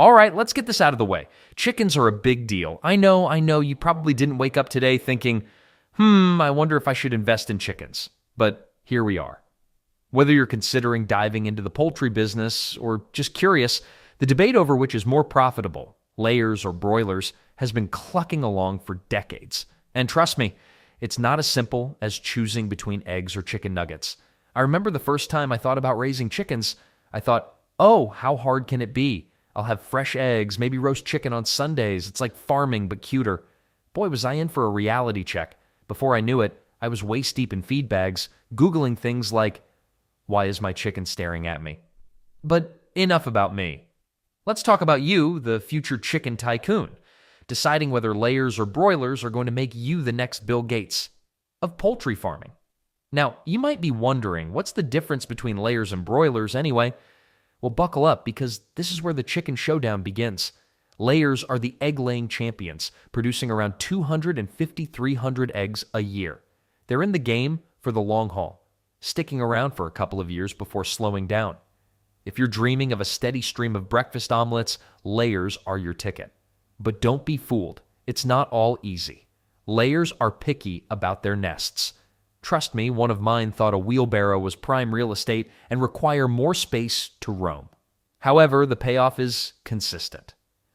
All right, let's get this out of the way. Chickens are a big deal. I know, you probably didn't wake up today thinking, I wonder if I should invest in chickens. But here we are. Whether you're considering diving into the poultry business or just curious, the debate over which is more profitable, layers or broilers, has been clucking along for decades. And trust me, it's not as simple as choosing between eggs or chicken nuggets. I remember the first time I thought about raising chickens, I thought, oh, how hard can it be? I'll have fresh eggs, maybe roast chicken on Sundays. It's like farming, but cuter. Boy, was I in for a reality check. Before I knew it, I was waist deep in feed bags, Googling things like, why is my chicken staring at me? But enough about me. Let's talk about you, the future chicken tycoon, deciding whether layers or broilers are going to make you the next Bill Gates of poultry farming. Now, you might be wondering, what's the difference between layers and broilers anyway? Well, buckle up, because this is where the chicken showdown begins. Layers are the egg-laying champions, producing around 200 and 5,300 eggs a year. They're in the game for the long haul, sticking around for a couple of years before slowing down. If you're dreaming of a steady stream of breakfast omelets, layers are your ticket. But don't be fooled. It's not all easy. Layers are picky about their nests. Trust me, one of mine thought a wheelbarrow was prime real estate and require more space to roam. However, the payoff is consistent.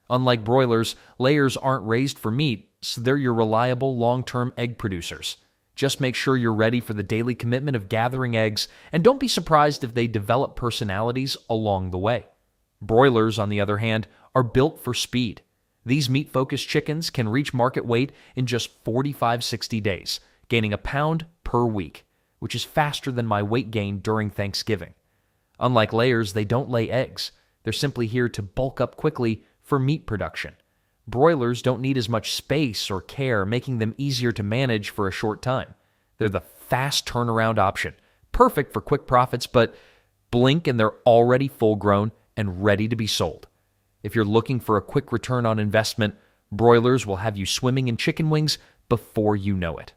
Unlike broilers, layers aren't raised for meat, so they're your reliable long-term egg producers. Just make sure you're ready for the daily commitment of gathering eggs, and don't be surprised if they develop personalities along the way. Broilers, on the other hand, are built for speed. These meat-focused chickens can reach market weight in just 45-60 days, gaining a pound per week, which is faster than my weight gain during Thanksgiving. Unlike layers, they don't lay eggs. They're simply here to bulk up quickly for meat production. Broilers don't need as much space or care, making them easier to manage for a short time. They're the fast turnaround option, perfect for quick profits, but blink and they're already full-grown and ready to be sold. If you're looking for a quick return on investment, broilers will have you swimming in chicken wings before you know it.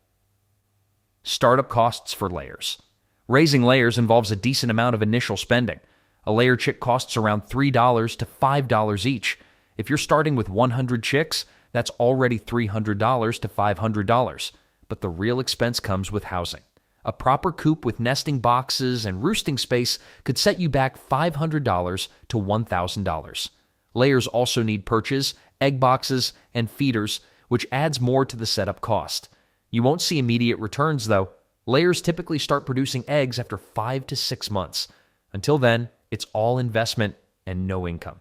Startup costs for layers. Raising layers involves a decent amount of initial spending. A layer chick costs around $3 to $5 each. If you're starting with 100 chicks, that's already $300 to $500. But the real expense comes with housing. A proper coop with nesting boxes and roosting space could set you back $500 to $1,000. Layers also need perches, egg boxes, and feeders, which adds more to the setup cost. You won't see immediate returns, though. Layers typically start producing eggs after 5 to 6 months. Until then, it's all investment and no income.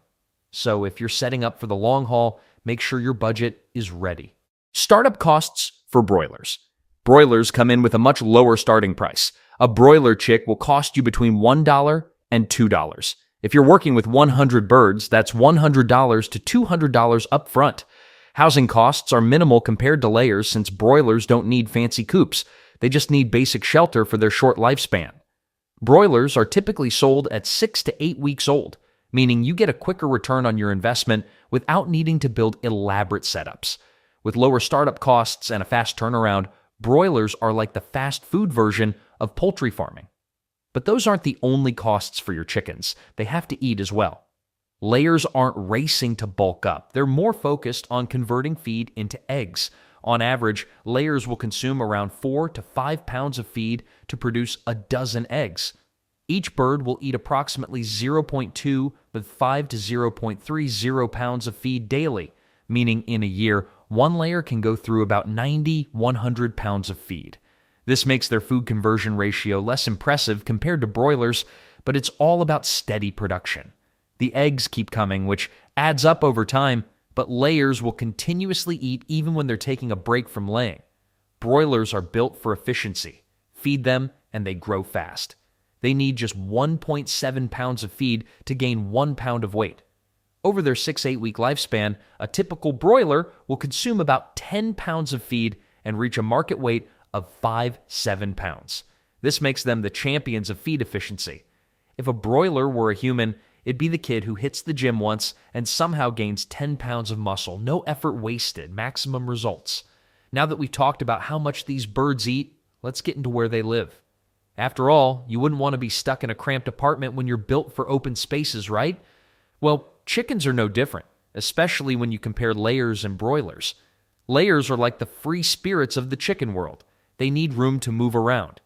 So if you're setting up for the long haul, make sure your budget is ready. Startup costs for broilers. Broilers come in with a much lower starting price. A broiler chick will cost you between $1 and $2. If you're working with 100 birds, that's $100 to $200 up front. Housing costs are minimal compared to layers since broilers don't need fancy coops. They just need basic shelter for their short lifespan. Broilers are typically sold at 6 to 8 weeks old, meaning you get a quicker return on your investment without needing to build elaborate setups. With lower startup costs and a fast turnaround, broilers are like the fast food version of poultry farming. But those aren't the only costs for your chickens. They have to eat as well. Layers aren't racing to bulk up. They're more focused on converting feed into eggs. On average, layers will consume around 4 to 5 pounds of feed to produce a dozen eggs. Each bird will eat approximately 0.2 to 5 to 0.30 pounds of feed daily, meaning in a year, one layer can go through about 100 pounds of feed. This makes their food conversion ratio less impressive compared to broilers, but it's all about steady production. The eggs keep coming, which adds up over time, but layers will continuously eat even when they're taking a break from laying. Broilers are built for efficiency. Feed them, and they grow fast. They need just 1.7 pounds of feed to gain 1 pound of weight. Over their 6-8 week lifespan, a typical broiler will consume about 10 pounds of feed and reach a market weight of 5-7 pounds. This makes them the champions of feed efficiency. If a broiler were a human, it'd be the kid who hits the gym once and somehow gains 10 pounds of muscle. No effort wasted, maximum results. Now that we've talked about how much these birds eat, let's get into where they live. After all, you wouldn't want to be stuck in a cramped apartment when you're built for open spaces, right? Well, Chickens are no different, especially when you compare layers and broilers. Layers are like the free spirits of the chicken world. They need room to move around.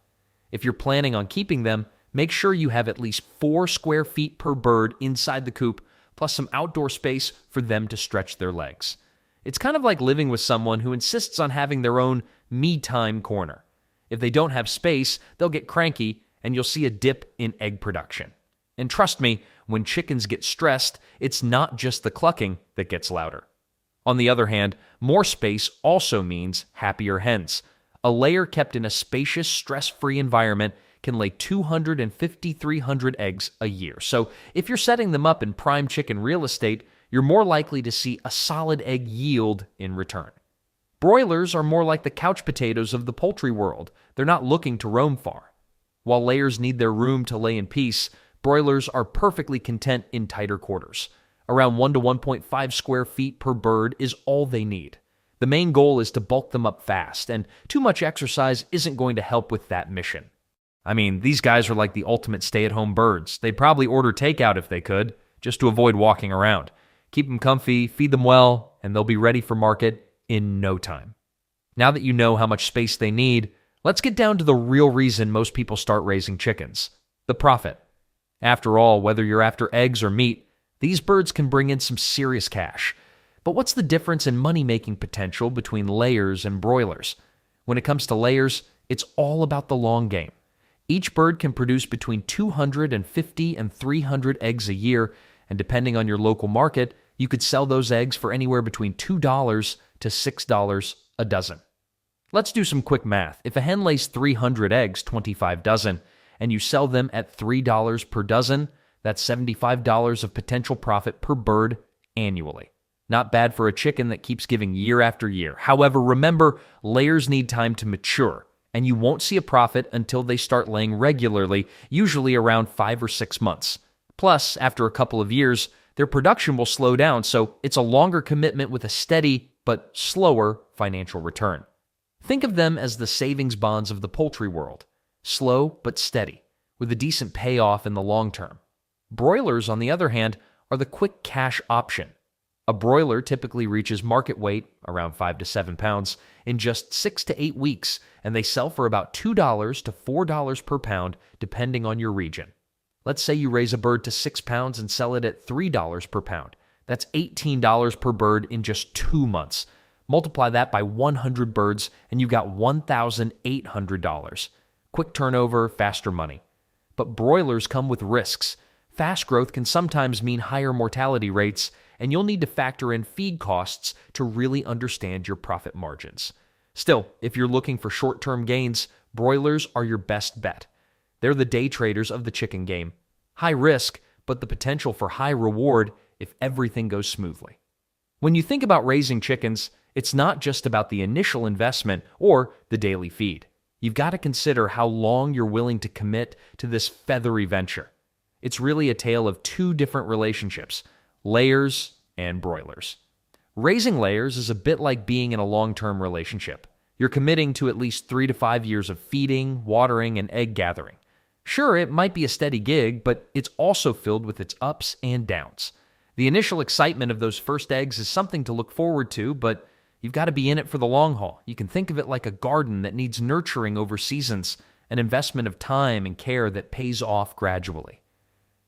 If you're planning on keeping them, make sure you have at least 4 square feet per bird inside the coop, plus some outdoor space for them to stretch their legs. It's kind of like living with someone who insists on having their own me-time corner. If they don't have space, they'll get cranky, and you'll see a dip in egg production. And trust me, when chickens get stressed, it's not just the clucking that gets louder. On the other hand, more space also means happier hens. A layer kept in a spacious, stress-free environment can lay 250-300 eggs a year. So if you're setting them up in prime chicken real estate, you're more likely to see a solid egg yield in return. Broilers are more like the couch potatoes of the poultry world. They're not looking to roam far. While layers need their room to lay in peace, broilers are perfectly content in tighter quarters. Around 1 to 1.5 square feet per bird is all they need. The main goal is to bulk them up fast, and too much exercise isn't going to help with that mission. I mean, these guys are like the ultimate stay-at-home birds. They'd probably order takeout if they could, just to avoid walking around. Keep them comfy, feed them well, and they'll be ready for market in no time. Now that you know how much space they need, let's get down to the real reason most people start raising chickens: the profit. After all, whether you're after eggs or meat, these birds can bring in some serious cash. But what's the difference in money-making potential between layers and broilers? When it comes to layers, it's all about the long game. Each bird can produce between 250 and 300 eggs a year, and depending on your local market, you could sell those eggs for anywhere between $2 to $6 a dozen. Let's do some quick math. If a hen lays 300 eggs, 25 dozen, and you sell them at $3 per dozen, that's $75 of potential profit per bird annually. Not bad for a chicken that keeps giving year after year. However, remember, layers need time to mature, and you won't see a profit until they start laying regularly, usually around 5 or 6 months. Plus, after a couple of years, their production will slow down, so it's a longer commitment with a steady but slower financial return. Think of them as the savings bonds of the poultry world: slow but steady, with a decent payoff in the long term. Broilers, on the other hand, are the quick cash option. A broiler typically reaches market weight, around 5 to 7 pounds, in just 6 to 8 weeks, and they sell for about $2 to $4 per pound, depending on your region. Let's say you raise a bird to 6 pounds and sell it at $3 per pound. That's $18 per bird in just 2 months. Multiply that by 100 birds, and you got $1,800. Quick turnover, faster money. But broilers come with risks. Fast growth can sometimes mean higher mortality rates, and you'll need to factor in feed costs to really understand your profit margins. Still, if you're looking for short-term gains, broilers are your best bet. They're the day traders of the chicken game. High risk, but the potential for high reward if everything goes smoothly. When you think about raising chickens, it's not just about the initial investment or the daily feed. You've got to consider how long you're willing to commit to this feathery venture. It's really a tale of 2 different relationships: layers and broilers. Raising layers is a bit like being in a long-term relationship. You're committing to at least 3 to 5 years of feeding, watering, and egg gathering. Sure, it might be a steady gig, but it's also filled with its ups and downs. The initial excitement of those first eggs is something to look forward to, but you've got to be in it for the long haul. You can think of it like a garden that needs nurturing over seasons, an investment of time and care that pays off gradually.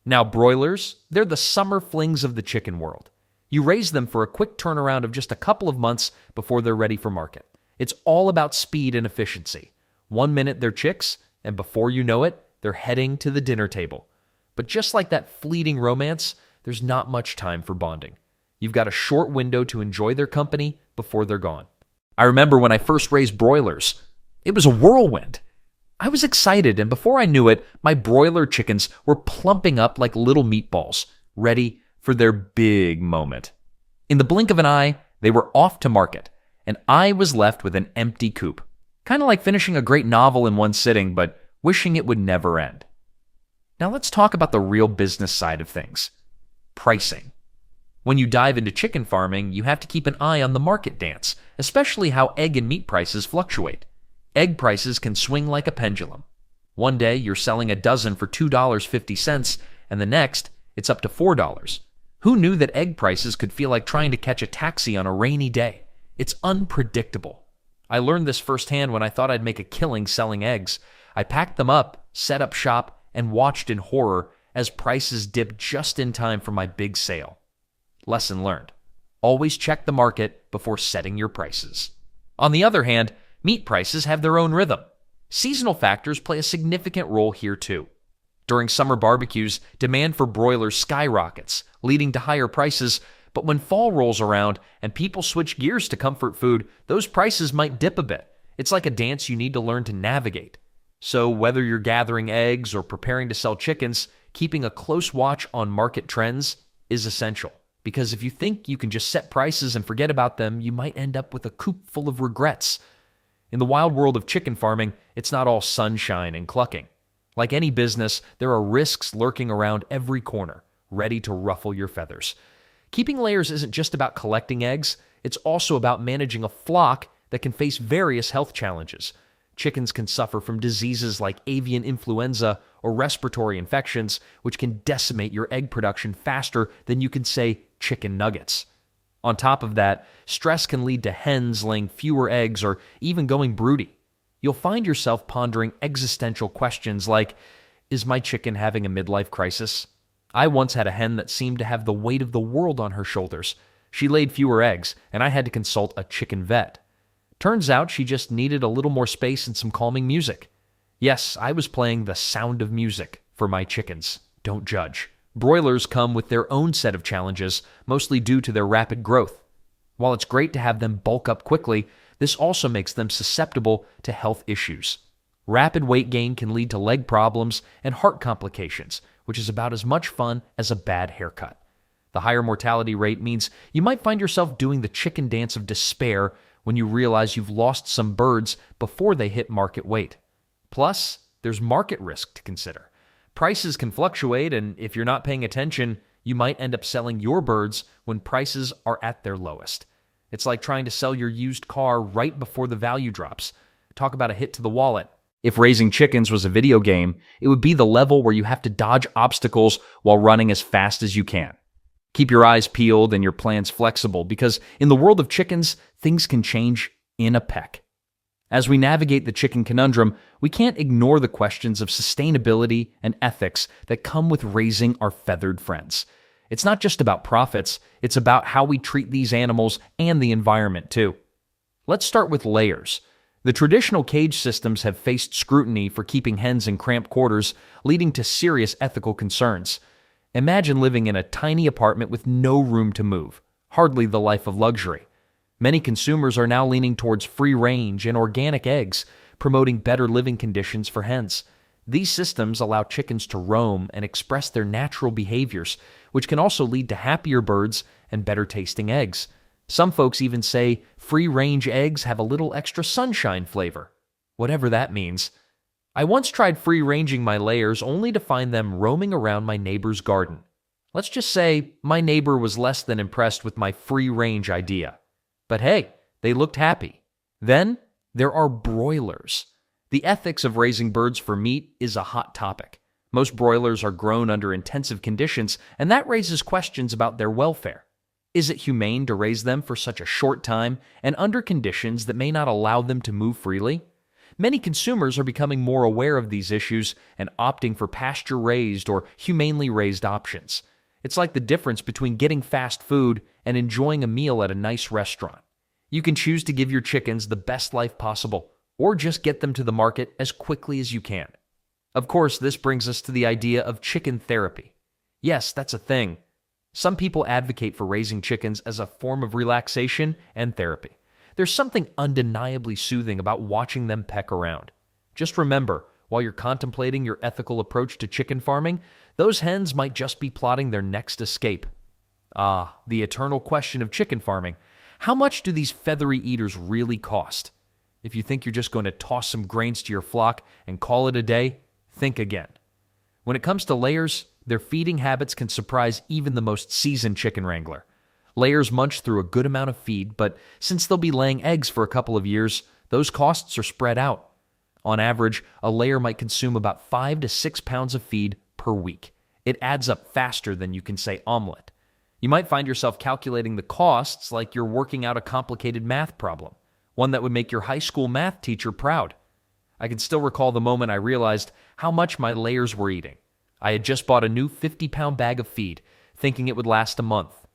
Now, broilers, they're the summer flings of the chicken world. You raise them for a quick turnaround of just a couple of months before they're ready for market. It's all about speed and efficiency. 1 minute they're chicks, and before you know it, they're heading to the dinner table. But just like that fleeting romance, there's not much time for bonding. You've got a short window to enjoy their company before they're gone. I remember when I first raised broilers, it was a whirlwind. I was excited, and before I knew it, my broiler chickens were plumping up like little meatballs, ready for their big moment. In the blink of an eye, they were off to market, and I was left with an empty coop. Kind of like finishing a great novel in one sitting, but wishing it would never end. Now let's talk about the real business side of things: pricing. When you dive into chicken farming, you have to keep an eye on the market dance, especially how egg and meat prices fluctuate. Egg prices can swing like a pendulum. One day, you're selling a dozen for $2.50, and the next, it's up to $4. Who knew that egg prices could feel like trying to catch a taxi on a rainy day? It's unpredictable. I learned this firsthand when I thought I'd make a killing selling eggs. I packed them up, set up shop, and watched in horror as prices dipped just in time for my big sale. Lesson learned. Always check the market before setting your prices. On the other hand, meat prices have their own rhythm. Seasonal factors play a significant role here too. During summer barbecues, demand for broilers skyrockets, leading to higher prices, but when fall rolls around and people switch gears to comfort food, those prices might dip a bit. It's like a dance you need to learn to navigate. So whether you're gathering eggs or preparing to sell chickens, keeping a close watch on market trends is essential. Because if you think you can just set prices and forget about them, you might end up with a coop full of regrets. In the wild world of chicken farming, it's not all sunshine and clucking. Like any business, there are risks lurking around every corner, ready to ruffle your feathers. Keeping layers isn't just about collecting eggs, it's also about managing a flock that can face various health challenges. Chickens can suffer from diseases like avian influenza or respiratory infections, which can decimate your egg production faster than you can say chicken nuggets. On top of that, stress can lead to hens laying fewer eggs or even going broody. You'll find yourself pondering existential questions like, is my chicken having a midlife crisis? I once had a hen that seemed to have the weight of the world on her shoulders. She laid fewer eggs, and I had to consult a chicken vet. Turns out she just needed a little more space and some calming music. Yes, I was playing The Sound of Music for my chickens. Don't judge. Broilers come with their own set of challenges, mostly due to their rapid growth. While it's great to have them bulk up quickly, this also makes them susceptible to health issues. Rapid weight gain can lead to leg problems and heart complications, which is about as much fun as a bad haircut. The higher mortality rate means you might find yourself doing the chicken dance of despair when you realize you've lost some birds before they hit market weight. Plus, there's market risk to consider. Prices can fluctuate, and if you're not paying attention, you might end up selling your birds when prices are at their lowest. It's like trying to sell your used car right before the value drops. Talk about a hit to the wallet. If raising chickens was a video game, it would be the level where you have to dodge obstacles while running as fast as you can. Keep your eyes peeled and your plans flexible, because in the world of chickens, things can change in a peck. As we navigate the chicken conundrum, we can't ignore the questions of sustainability and ethics that come with raising our feathered friends. It's not just about profits, it's about how we treat these animals and the environment too. Let's start with layers. The traditional cage systems have faced scrutiny for keeping hens in cramped quarters, leading to serious ethical concerns. Imagine living in a tiny apartment with no room to move. Hardly the life of luxury. Many consumers are now leaning towards free-range and organic eggs, promoting better living conditions for hens. These systems allow chickens to roam and express their natural behaviors, which can also lead to happier birds and better-tasting eggs. Some folks even say free-range eggs have a little extra sunshine flavor, whatever that means. I once tried free-ranging my layers only to find them roaming around my neighbor's garden. Let's just say my neighbor was less than impressed with my free-range idea. But hey, they looked happy. Then there are broilers. The ethics of raising birds for meat is a hot topic. Most broilers are grown under intensive conditions, and that raises questions about their welfare. Is it humane to raise them for such a short time and under conditions that may not allow them to move freely? Many consumers are becoming more aware of these issues and opting for pasture-raised or humanely raised options. It's like the difference between getting fast food and enjoying a meal at a nice restaurant. You can choose to give your chickens the best life possible, or just get them to the market as quickly as you can. Of course, this brings us to the idea of chicken therapy. Yes, that's a thing. Some people advocate for raising chickens as a form of relaxation and therapy. There's something undeniably soothing about watching them peck around. Just remember, while you're contemplating your ethical approach to chicken farming, those hens might just be plotting their next escape. Ah, the eternal question of chicken farming. How much do these feathery eaters really cost? If you think you're just going to toss some grains to your flock and call it a day, think again. When it comes to layers, their feeding habits can surprise even the most seasoned chicken wrangler. Layers munch through a good amount of feed, but since they'll be laying eggs for a couple of years, those costs are spread out. On average, a layer might consume about 5 to 6 pounds of feed per week. It adds up faster than you can say omelet. You might find yourself calculating the costs like you're working out a complicated math problem, one that would make your high school math teacher proud. I can still recall the moment I realized how much my layers were eating. I had just bought a new 50-pound bag of feed, thinking it would last a month.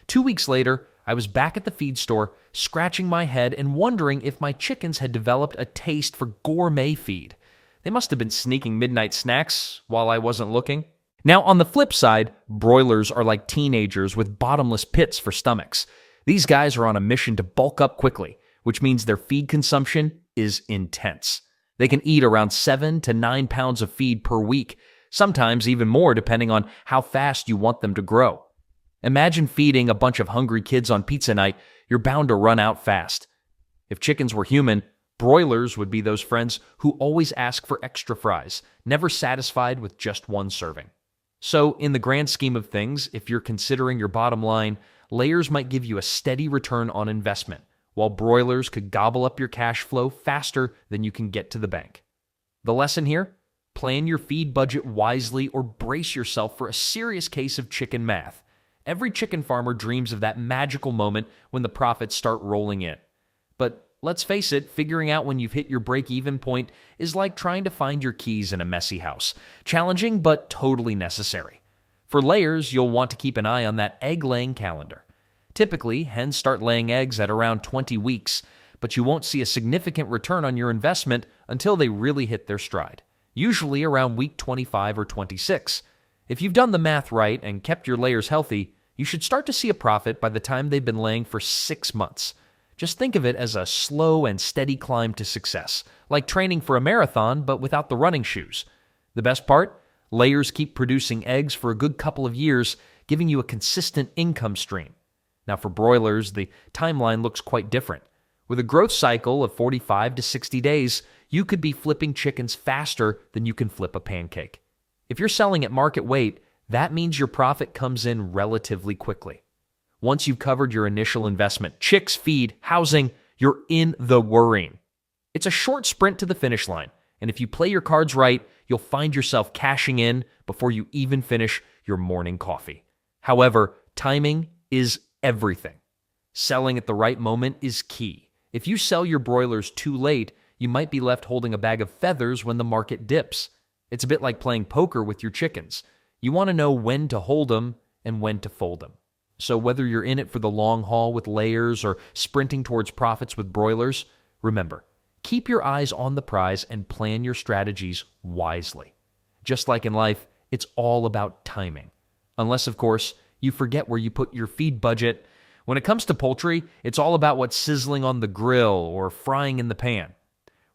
2 weeks later, I was back at the feed store, scratching my head and wondering if my chickens had developed a taste for gourmet feed. They must have been sneaking midnight snacks while I wasn't looking. Now, on the flip side, broilers are like teenagers with bottomless pits for stomachs. These guys are on a mission to bulk up quickly, which means their feed consumption is intense. They can eat around 7 to 9 pounds of feed per week, sometimes even more depending on how fast you want them to grow. Imagine feeding a bunch of hungry kids on pizza night. You're bound to run out fast. If chickens were human, broilers would be those friends who always ask for extra fries, never satisfied with just one serving. So, in the grand scheme of things, if you're considering your bottom line, layers might give you a steady return on investment, while broilers could gobble up your cash flow faster than you can get to the bank. The lesson here? Plan your feed budget wisely or brace yourself for a serious case of chicken math. Every chicken farmer dreams of that magical moment when the profits start rolling in. But let's face it, figuring out when you've hit your break-even point is like trying to find your keys in a messy house. Challenging, but totally necessary. For layers, you'll want to keep an eye on that egg-laying calendar. Typically, hens start laying eggs at around 20 weeks, but you won't see a significant return on your investment until they really hit their stride, usually around week 25 or 26. If you've done the math right and kept your layers healthy, you should start to see a profit by the time they've been laying for 6 months. Just think of it as a slow and steady climb to success, like training for a marathon but without the running shoes. The best part? Layers keep producing eggs for a good couple of years, giving you a consistent income stream. Now for broilers, the timeline looks quite different. With a growth cycle of 45 to 60 days, you could be flipping chickens faster than you can flip a pancake. If you're selling at market weight, that means your profit comes in relatively quickly. Once you've covered your initial investment, chicks, feed, housing, you're in the worrying. It's a short sprint to the finish line, and if you play your cards right, you'll find yourself cashing in before you even finish your morning coffee. However, timing is everything. Selling at the right moment is key. If you sell your broilers too late, you might be left holding a bag of feathers when the market dips. It's a bit like playing poker with your chickens. You want to know when to hold them and when to fold them. So whether you're in it for the long haul with layers or sprinting towards profits with broilers, remember, keep your eyes on the prize and plan your strategies wisely. Just like in life, it's all about timing. Unless, of course, you forget where you put your feed budget. When it comes to poultry, it's all about what's sizzling on the grill or frying in the pan.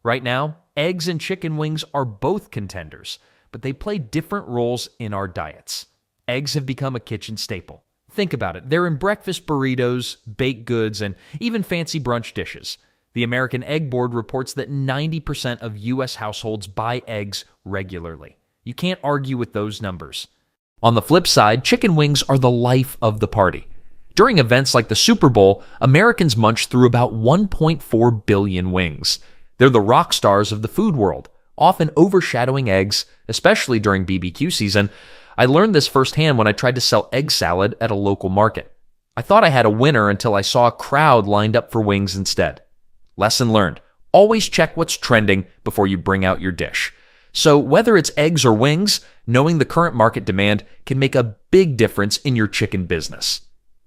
Right now, eggs and chicken wings are both contenders, but they play different roles in our diets. Eggs have become a kitchen staple. Think about it. They're in breakfast burritos, baked goods, and even fancy brunch dishes. The American Egg Board reports that 90% of U.S. households buy eggs regularly. You can't argue with those numbers. On the flip side, chicken wings are the life of the party. During events like the Super Bowl, Americans munch through about 1.4 billion wings. They're the rock stars of the food world, often overshadowing eggs, especially during BBQ season. I learned this firsthand when I tried to sell egg salad at a local market. I thought I had a winner until I saw a crowd lined up for wings instead. Lesson learned. Always check what's trending before you bring out your dish. So whether it's eggs or wings, knowing the current market demand can make a big difference in your chicken business.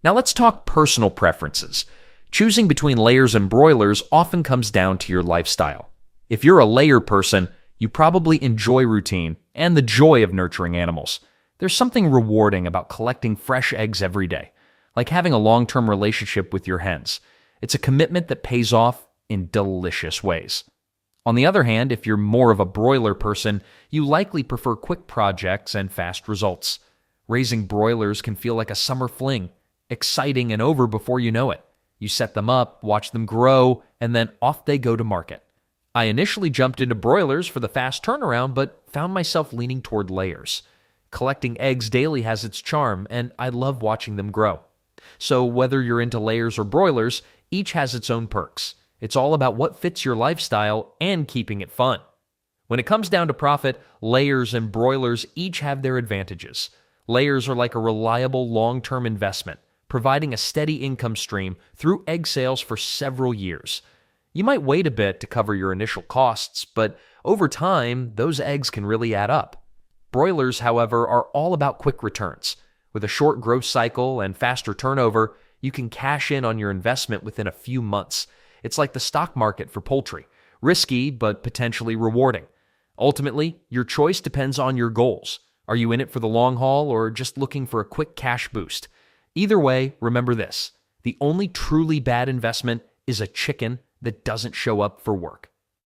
Now let's talk personal preferences. Choosing between layers and broilers often comes down to your lifestyle. If you're a layer person, you probably enjoy routine and the joy of nurturing animals. There's something rewarding about collecting fresh eggs every day, like having a long-term relationship with your hens. It's a commitment that pays off in delicious ways. On the other hand, if you're more of a broiler person, you likely prefer quick projects and fast results. Raising broilers can feel like a summer fling, exciting and over before you know it. You set them up, watch them grow, and then off they go to market. I initially jumped into broilers for the fast turnaround, but found myself leaning toward layers. Collecting eggs daily has its charm, and I love watching them grow. So whether you're into layers or broilers, each has its own perks. It's all about what fits your lifestyle and keeping it fun. When it comes down to profit, layers and broilers each have their advantages. Layers are like a reliable long-term investment, providing a steady income stream through egg sales for several years. You might wait a bit to cover your initial costs, but over time, those eggs can really add up. Broilers, however, are all about quick returns. With a short growth cycle and faster turnover, you can cash in on your investment within a few months. It's like the stock market for poultry, risky but potentially rewarding. Ultimately, your choice depends on your goals. Are you in it for the long haul or just looking for a quick cash boost? Either way, remember this: the only truly bad investment is a chicken that doesn't show up for work.